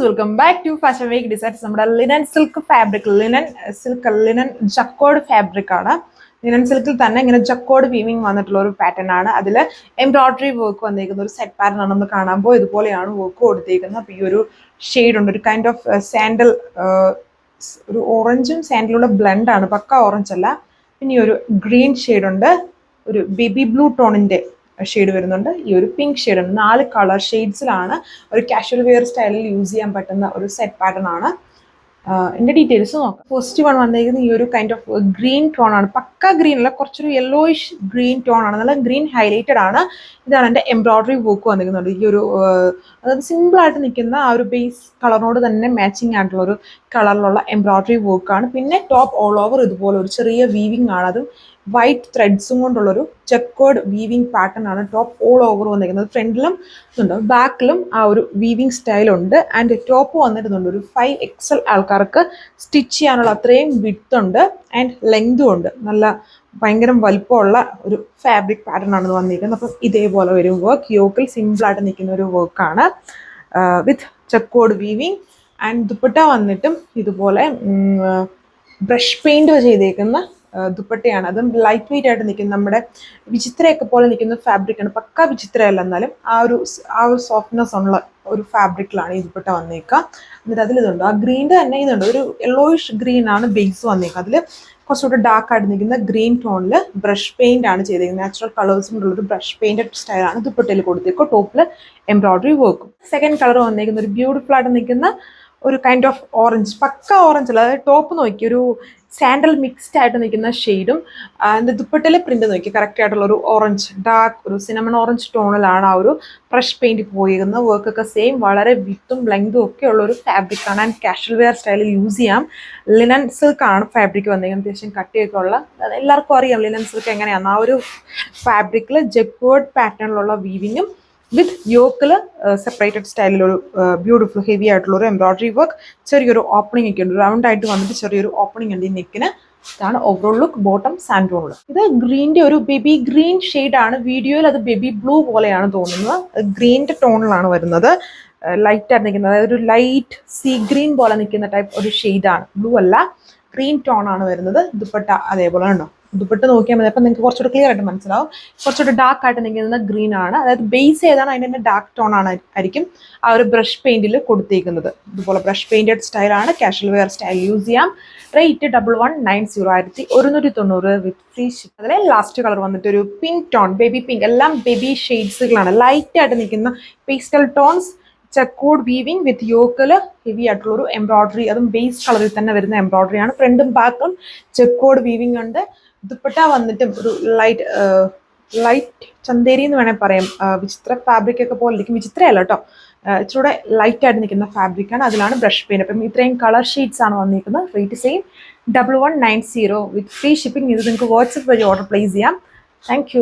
Welcome back to fashion week designs. നമ്മുടെ linen silk fabric, linen jacquard fabric ആണ്. Linen സിൽക്കിൽ തന്നെ ഇങ്ങനെ ജക്കോഡ് വീവിങ് വന്നിട്ടുള്ള ഒരു പാറ്റേൺ ആണ്. അതിൽ എംബ്രോയിഡറി വർക്ക് വന്നിരിക്കുന്ന ഒരു സെറ്റ് പാറ്റേൺ ആണ് നമ്മൾ കാണുമ്പോൾ. ഇതുപോലെയാണ് വർക്ക് കൊടുത്തിരിക്കുന്നത്. അപ്പോൾ ഈ ഒരു ഷെയ്ഡ് ഉണ്ട്, ഒരു കൈൻഡ് ഓഫ് സാൻഡൽ, ഒരു ഓറഞ്ചും സാൻഡലുള്ള ബ്ലെൻഡ് ആണ്, പക്ക ഓറഞ്ച് അല്ല. പിന്നെ ഈ ഒരു ഗ്രീൻ ഷെയ്ഡ് ഉണ്ട്, ഒരു ബേബി ബ്ലൂ ടോണിന്റെ ഷെയ്ഡ് വരുന്നുണ്ട്, ഈ ഒരു പിങ്ക് ഷെയ്ഡ് ഉണ്ട്. 4 കളർ ഷെയ്ഡ്സിലാണ് ഒരു കാഷ്വൽ വെയർ സ്റ്റൈലിൽ യൂസ് ചെയ്യാൻ പറ്റുന്ന ഒരു സെറ്റ് പാറ്റേൺ ആണ്. എൻ്റെ ഡീറ്റെയിൽസ് നോക്കാം. ഫസ്റ്റ് വൺ വന്നിരിക്കുന്നത് ഈ ഒരു കൈൻഡ് ഓഫ് ഗ്രീൻ ടോൺ ആണ്. പക്ക ഗ്രീൻ അല്ല, കുറച്ചൊരു യെല്ലോയിഷ് ഗ്രീൻ ടോൺ ആണ്, നല്ല ഗ്രീൻ ഹൈലൈറ്റഡ് ആണ്. ഇതാണ് എൻ്റെ എംബ്രോയിഡറി വർക്ക് വന്നിരിക്കുന്നത്. ഈ ഒരു അതായത് സിമ്പിളായിട്ട് നിൽക്കുന്ന ആ ഒരു ബേസ് കളറിനോട് തന്നെ മാച്ചിങ് ആയിട്ടുള്ള ഒരു കളറിലുള്ള എംബ്രോയിഡറി വർക്കാണ്. പിന്നെ ടോപ്പ് ഓൾ ഓവർ ഇതുപോലെ ഒരു ചെറിയ വീവിങ് ആണ്, അതും വൈറ്റ് ത്രെഡ്സും കൊണ്ടുള്ളൊരു ചെക്കേർഡ് വീവിങ് പാറ്റേൺ ആണ് ടോപ്പ് ഓൾ ഓവർ വന്നിരിക്കുന്നത്. ഫ്രണ്ടിലും ഇതുണ്ട്, ബാക്കിലും ആ ഒരു വീവിങ് സ്റ്റൈലുണ്ട്. ആൻഡ് ടോപ്പ് വന്നിട്ടുണ്ട് ഒരു 5XL ആൾക്കാർക്ക് സ്റ്റിച്ച് ചെയ്യാനുള്ള അത്രയും വിഡ്ത്ത് ഉണ്ട് ആൻഡ് ലെങ്തും ഉണ്ട്. നല്ല ഭയങ്കര വലുപ്പമുള്ള ഒരു ഫാബ്രിക് പാറ്റേൺ ആണ് വന്നിരിക്കുന്നത്. അപ്പം ഇതേപോലെ വരും വർക്ക്. യോക്കിൽ സിമ്പിളായിട്ട് നിൽക്കുന്ന ഒരു വർക്കാണ് വിത്ത് ചെക്കേർഡ് വീവിങ്. ആൻഡ് ദുപ്പട്ട വന്നിട്ടും ഇതുപോലെ ബ്രഷ് പെയിൻറ് ചെയ്തേക്കുന്ന ദുപ്പട്ടയാണ്. അതും ലൈറ്റ് വെയിറ്റ് ആയിട്ട് നിൽക്കുന്ന, നമ്മുടെ വിചിത്രയൊക്കെ പോലെ നിൽക്കുന്ന ഫാബ്രിക്കാണ്. പക്ക വിചിത്രയല്ല, എന്നാലും ആ ഒരു സോഫ്റ്റ്നെസ് ഉള്ള ഒരു ഫാബ്രിക്കിലാണ് ഈ ദുപ്പട്ട വന്നേക്കുക. എന്നിട്ട് അതിലിതുണ്ട്, ആ ഗ്രീൻ്റെ തന്നെ ഇതുണ്ട്, ഒരു യെല്ലോയിഷ് ഗ്രീൻ ആണ് ബേസ് വന്നേക്കുക. അതിൽ കുറച്ചുകൂടെ ഡാർക്ക് ആയിട്ട് നിൽക്കുന്ന ഗ്രീൻ ടോണിൽ ബ്രഷ് പെയിൻ്റ് ആണ് ചെയ്തേക്കുന്നത്. നാച്ചുറൽ കളേഴ്സും ഉള്ളൊരു ബ്രഷ് പെയിൻറ്റഡ് സ്റ്റൈലാണ് ദുപ്പട്ടയിൽ കൊടുത്തേക്കുക. ടോപ്പിൽ എംബ്രോയിഡറി വർക്കും. സെക്കൻഡ് കളർ വന്നേക്കുന്ന ഒരു ബ്യൂട്ടിഫുൾ ആയിട്ട് നിൽക്കുന്ന ഒരു കൈൻഡ് ഓഫ് ഓറഞ്ച്, പക്ക ഓറഞ്ച് അല്ല, അതായത് ടോപ്പ് നോക്കി ഒരു സാൻഡൽ മിക്സ്ഡ് ആയിട്ട് നിൽക്കുന്ന ഷെയ്ഡും അതിൻ്റെ ദുപ്പട്ടയിലെ പ്രിന്റ് നോക്കി കറക്റ്റ് ആയിട്ടുള്ള ഒരു ഓറഞ്ച്, ഡാർക്ക് ഒരു സിനമൺ ഓറഞ്ച് ടോണിലാണ് ആ ഒരു ബ്രഷ് പെയിന്റ് പോയിരിക്കുന്നത്. വർക്കൊക്കെ സെയിം, വളരെ വിത്തും ലെങ്തും ഒക്കെ ഉള്ള ഒരു ഫാബ്രിക്കാണ്. ആൻഡ് കാഷ്വൽ വെയർ സ്റ്റൈലിൽ യൂസ് ചെയ്യാം. ലിനൻ സിൽക്ക് ആണ് ഫാബ്രിക് വന്നിരിക്കുന്നത്. അത്യാവശ്യം കട്ടിയൊക്കെ ഉള്ള, എല്ലാവർക്കും അറിയാം ലിനൻ സിൽക്ക് എങ്ങനെയാണ്. ആ ഒരു ഫാബ്രിക്കിൽ ജക്വേർഡ് പാറ്റേണിലുള്ള വീവിങ്ങും വിത്ത് യോക്കിൽ സെപ്പറേറ്റഡ് സ്റ്റൈലിലൊരു ബ്യൂട്ടിഫുൾ ഹെവി ആയിട്ടുള്ള ഒരു എംബ്രോയിഡറി വർക്ക്. ചെറിയൊരു ഓപ്പണിംഗ് ഒക്കെ ഉണ്ട്, റൗണ്ട് ആയിട്ട് വന്നിട്ട് ചെറിയൊരു ഓപ്പണിംഗ് ഉണ്ട് ഈ നെക്കിന്. ഇതാണ് ഓവറോൾ ലുക്ക്. ബോട്ടം സാൻഡോണിൽ ഇത് ഗ്രീൻ്റെ ഒരു ബേബി ഗ്രീൻ ഷെയ്ഡാണ്. വീഡിയോയിൽ അത് ബേബി ബ്ലൂ പോലെയാണ് തോന്നുന്നത്. ഗ്രീൻ്റെ ടോണിലാണ് വരുന്നത്, ലൈറ്റ് ആയിട്ട് നിൽക്കുന്നത്. അതായത് ഒരു ലൈറ്റ് സീ ഗ്രീൻ പോലെ നിൽക്കുന്ന ടൈപ്പ് ഒരു ഷെയ്ഡാണ്. ബ്ലൂ അല്ല, ഗ്രീൻ ടോൺ ആണ് വരുന്നത്. ദുപ്പട്ട അതേപോലെ ഉണ്ടോ, ദുപ്പട്ട നോക്കിയാൽ മതി, അപ്പം നിങ്ങൾക്ക് കുറച്ചുകൂടെ ക്ലിയർ ആയിട്ട് മനസ്സിലാവും. കുറച്ചുകൂടെ ഡാർക്ക് ആയിട്ട് നിൽക്കുന്ന ഗ്രീൻ ആണ്, അതായത് ബേസ് ഏതാണ് അതിൻ്റെ തന്നെ ഡാർക്ക് ടോൺ ആയിരിക്കും ആ ഒരു ബ്രഷ് പെയിന്റിൽ കൊടുത്തേക്കുന്നത്. ഇതുപോലെ ബ്രഷ് പെയിന്റഡ് സ്റ്റൈലാണ്, കാഷ്വൽ വെയർ സ്റ്റൈൽ യൂസ് ചെയ്യാം. റേറ്റ് 1190, 1190 വിത്ത് ഫ്രീ ഷിപ്പ്. അതിലെ ലാസ്റ്റ് കളർ വന്നിട്ട് ഒരു പിങ്ക് ടോൺ, ബേബി പിങ്ക്. എല്ലാം ബേബി ഷെയ്ഡ്സുകളാണ്, ലൈറ്റ് ആയിട്ട് നിൽക്കുന്ന പേസ്റ്റൽ ടോൺസ്, ചെക്കോഡ് വീവിങ് വിത്ത് യോക്കിൽ ഹെവി ആയിട്ടുള്ളൊരു എംബ്രോയിഡറി, അതും ബേസ് കളറിൽ തന്നെ വരുന്ന എംബ്രോയിഡറി ആണ്. ഫ്രണ്ടും ബാക്കും ചെക്കോഡ് വീവിങ് ഉണ്ട്. ദുപ്പട്ട വന്നിട്ടും ഒരു ലൈറ്റ് ചന്തേരി എന്ന് വേണമെങ്കിൽ പറയാം. വിചിത്ര ഫാബ്രിക് ഒക്കെ പോലെ ഇരിക്കും, വിചിത്രയല്ല കേട്ടോ, ഇച്ചിരൂടെ ലൈറ്റ് ആയിട്ട് നിൽക്കുന്ന ഫാബ്രിക്കാണ്. അതിലാണ് ബ്രഷ് പെയിൻ. അപ്പം ഇത്രയും കളർ ഷെയ്ഡ്സ് ആണ് വന്നിരിക്കുന്നത്. റേറ്റ് സെയിം 1190 വിത്ത് ഫ്രീ ഷിപ്പിംഗ്. ഇത് നിങ്ങൾക്ക് വാട്സപ്പ് വഴി ഓർഡർ പ്ലേസ് ചെയ്യാം. താങ്ക്